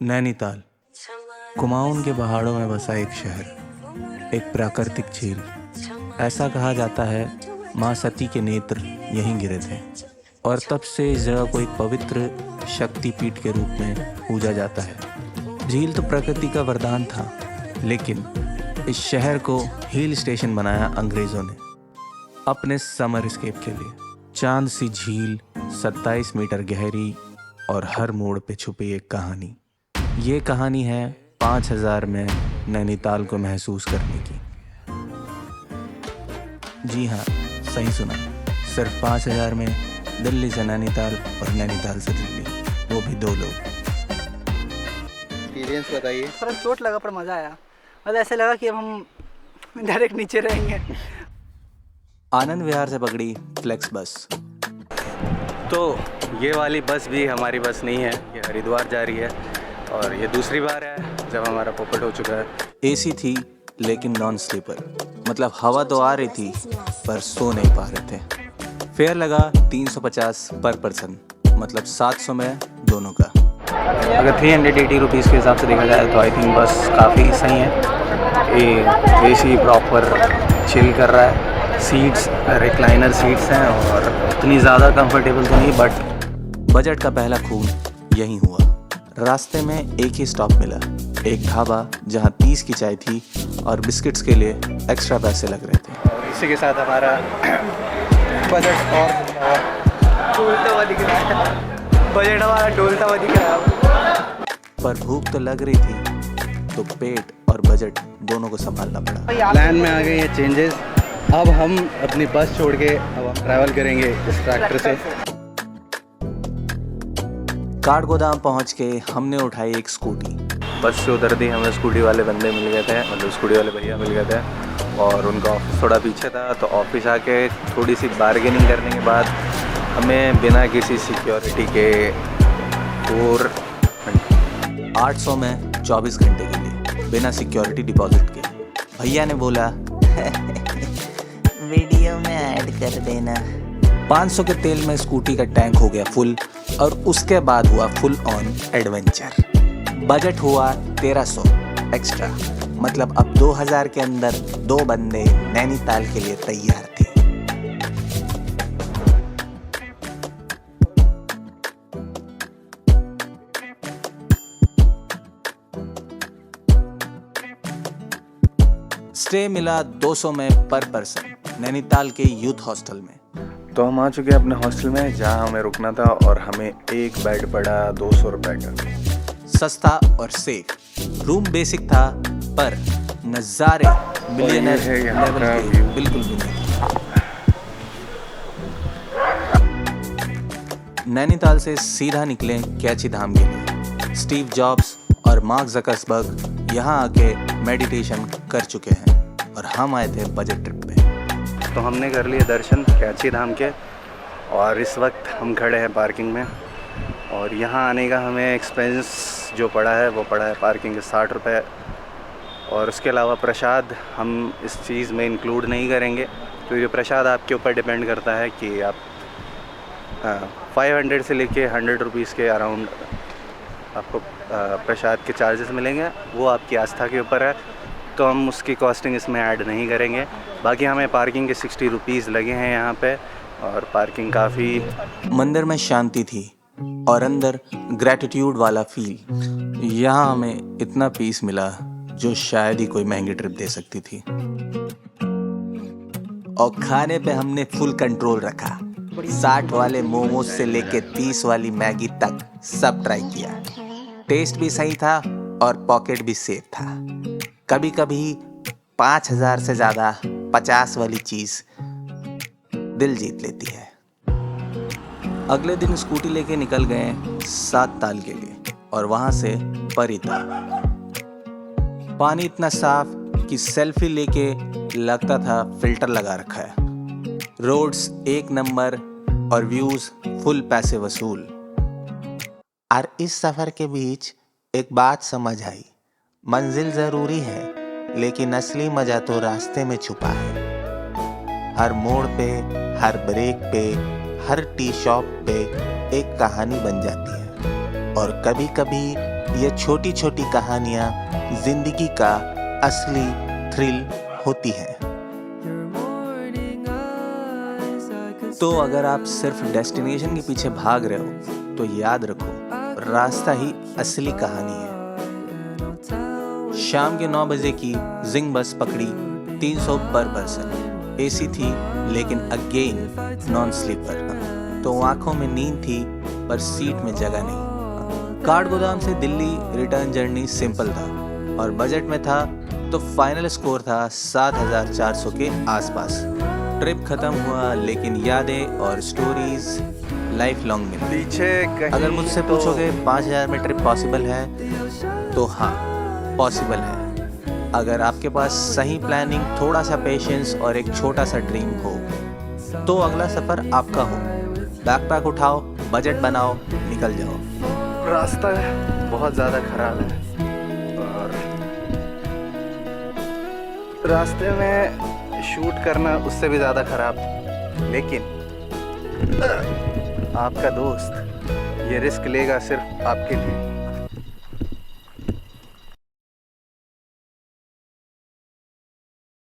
नैनीताल कुमाऊन के पहाड़ों में बसा एक शहर, एक प्राकृतिक झील। ऐसा कहा जाता है माँ सती के नेत्र यहीं गिरे थे और तब से इस जगह को एक पवित्र शक्तिपीठ के रूप में पूजा जाता है। झील तो प्रकृति का वरदान था, लेकिन इस शहर को हिल स्टेशन बनाया अंग्रेज़ों ने अपने समर स्केप के लिए। चांद सी झील, 27 मीटर गहरी और हर मोड़ पे छुपी एक कहानी। ये कहानी है 5000 में नैनीताल को महसूस करने की। जी हाँ, सही सुना, सिर्फ 5000 में दिल्ली से नैनीताल और नैनीताल से दिल्ली, वो भी 2 लोग। एक्सपीरियंस बताइए। थोड़ा चोट लगा पर मज़ा आया। मतलब ऐसे लगा कि अब हम डायरेक्ट नीचे रहेंगे। आनंद विहार से पकड़ी फ्लेक्स बस। तो ये वाली बस भी हमारी बस नहीं है, ये हरिद्वार जा रही है और ये दूसरी बार है जब हमारा पोपट हो चुका है। एसी थी लेकिन नॉन स्लीपर, मतलब हवा तो आ रही थी पर सो नहीं पा रहे थे। फेयर लगा 350 पर पर्सन, मतलब 700 में दोनों का। अगर 380 रुपीज़ के हिसाब से देखा जाए तो आई थिंक बस काफ़ी सही है। ये एसी प्रॉपर चिल कर रहा है, सीट्स रिक्लाइनर सीट्स हैं और उतनी ज़्यादा कंफर्टेबल तो नहीं, बट बजट का पहला खून यहीं हुआ। रास्ते में एक ही स्टॉप मिला, एक ढाबा जहां 30 की चाय थी और बिस्किट्स के लिए एक्स्ट्रा पैसे लग रहे थे। इसी के साथ हमारा बजट और डोलता हुआ दिख रहा है, बजट हमारा डोलता हुआ दिख रहा है। पर भूख तो लग रही थी, तो पेट और बजट दोनों को संभालना पड़ा। प्लान में आ गए ये चेंजेस। अब हम अपनी बस छोड़ के अब हम ट्रैवल करेंगे इस ट्रैक्टर से। काठ गोदाम पहुंच के हमने उठाई एक स्कूटी। बस से उतर दी, हमें स्कूटी वाले बंदे मिल गए थे, मतलब स्कूटी वाले भैया मिल गए थे और उनका ऑफिस थोड़ा पीछे था। तो ऑफिस आके थोड़ी सी बार्गेनिंग करने के बाद हमें बिना किसी सिक्योरिटी के 800 में 24 घंटे के लिए बिना सिक्योरिटी डिपॉजिट के। भैया ने बोला वीडियो में ऐड कर देना। 500 के तेल में स्कूटी का टैंक हो गया फुल और उसके बाद हुआ फुल ऑन एडवेंचर। बजट हुआ 1300 एक्स्ट्रा, मतलब अब 2000 के अंदर 2 बंदे नैनीताल के लिए तैयार थे। स्टे मिला 200 में पर पर्सन नैनीताल के यूथ हॉस्टल में। तो हम आ चुके हैं अपने हॉस्टल में जहाँ हमें रुकना था और हमें एक बेड पड़ा 200 रुपये का। सस्ता और सेफ। रूम बेसिक था पर नज़ारे मिलियनर है यहाँ लेवल का के व्यू। बिल्कुल भी नहीं। नैनीताल से सीधा निकले कैची धाम के लिए। स्टीव जॉब्स और मार्क ज़करबर्ग यहाँ आके मेडिटेशन कर चुके हैं और हम आए थे बजट ट्रिप पे। तो हमने कर लिए दर्शन कैची धाम के और इस वक्त हम खड़े हैं पार्किंग में। और यहाँ आने का हमें एक्सपेंस जो पड़ा है वो पड़ा है पार्किंग के 60 रुपये। और उसके अलावा प्रसाद हम इस चीज़ में इंक्लूड नहीं करेंगे, क्योंकि प्रसाद आपके ऊपर डिपेंड करता है कि आप 500 से लेके 100 रुपीज़ के अराउंड आपको प्रसाद के चार्जेस मिलेंगे। वो आपकी आस्था के ऊपर है, तो हम उसकी कॉस्टिंग इसमें ऐड नहीं करेंगे। बाकी हमें पार्किंग के 60 रुपीज़ लगे हैं यहाँ पे और पार्किंग काफ़ी। मंदिर में शांति थी और अंदर ग्रैटिट्यूड वाला फील। यहाँ हमें इतना पीस मिला जो शायद ही कोई महंगी ट्रिप दे सकती थी। और खाने पे हमने फुल कंट्रोल रखा। 60 वाले मोमोज से लेके 30 वाली मैगी तक सब ट्राई किया। टेस्ट भी सही था और पॉकेट भी सेफ था। कभी कभी 5000 से ज़्यादा 50 वाली चीज़ दिल जीत लेती है। अगले दिन स्कूटी लेके निकल गए 7 ताल के लिए और वहां से परिता। पानी इतना साफ कि सेल्फी लेके लगता था फिल्टर लगा रखा है। रोड्स एक नंबर और व्यूज फुल पैसे वसूल। और इस सफर के बीच एक बात समझ आई, मंजिल जरूरी है लेकिन असली मजा तो रास्ते में छुपा है। हर मोड़ पे, हर ब्रेक पे, हर टी शॉप पे एक कहानी बन जाती है और कभी कभी ये छोटी छोटी कहानियाँ जिंदगी का असली थ्रिल होती हैं। तो अगर आप सिर्फ डेस्टिनेशन के पीछे भाग रहे हो तो याद रखो, रास्ता ही असली कहानी है। शाम के 9 बजे की जिंग बस पकड़ी, 300 पर पर्सन। एसी थी लेकिन अगेन नॉन स्लीपर, तो आंखों में नींद थी पर सीट में जगह नहीं। काठगोदाम से दिल्ली रिटर्न जर्नी सिंपल था और बजट में था तो फाइनल स्कोर था 7,400 के आसपास। ट्रिप खत्म हुआ लेकिन यादें और स्टोरीज लाइफ लॉन्ग मिली। पीछे अगर मुझसे पूछोगे 5,000 में ट्रिप पॉसिबल है तो हाँ, पॉसिबल है। अगर आपके पास सही प्लानिंग, थोड़ा सा पेशेंस और एक छोटा सा ड्रीम हो तो अगला सफ़र आपका हो। बैकपैक उठाओ, बजट बनाओ, निकल जाओ। रास्ता बहुत ज़्यादा ख़राब है और रास्ते में शूट करना उससे भी ज़्यादा ख़राब, लेकिन आपका दोस्त ये रिस्क लेगा सिर्फ आपके लिए।